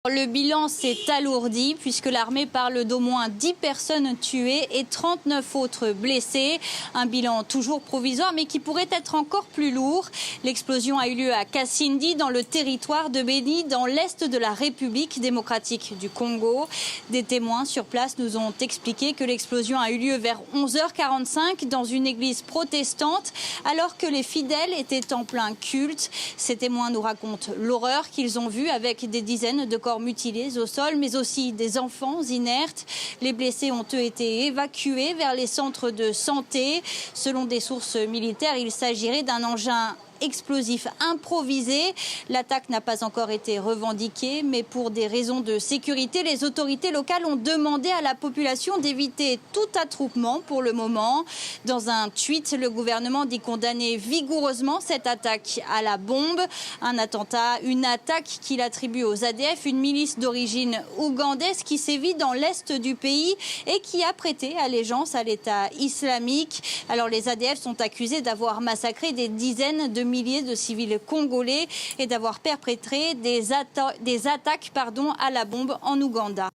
Le bilan s'est alourdi puisque l'armée parle d'au moins 10 personnes tuées et 39 autres blessées. Un bilan toujours provisoire mais qui pourrait être encore plus lourd. L'explosion a eu lieu à Kasindi dans le territoire de Beni dans l'est de la République démocratique du Congo. Des témoins sur place nous ont expliqué que l'explosion a eu lieu vers 11h45 dans une église protestante alors que les fidèles étaient en plein culte. Ces témoins nous racontent l'horreur qu'ils ont vue avec des dizaines de corps mutilés au sol, mais aussi des enfants inertes. Les blessés ont eux été évacués vers les centres de santé. Selon des sources militaires, il s'agirait d'un engin explosif improvisé. L'attaque n'a pas encore été revendiquée, mais pour des raisons de sécurité, les autorités locales ont demandé à la population d'éviter tout attroupement pour le moment. Dans un tweet, le gouvernement dit condamner vigoureusement cette attaque à la bombe. Un attentat, une attaque qu'il attribue aux ADF, une milice d'origine ougandaise qui sévit dans l'est du pays et qui a prêté allégeance à l'État islamique. Alors les ADF sont accusés d'avoir massacré des dizaines de milliers de civils congolais et d'avoir perpétré des attaques à la bombe en Ouganda.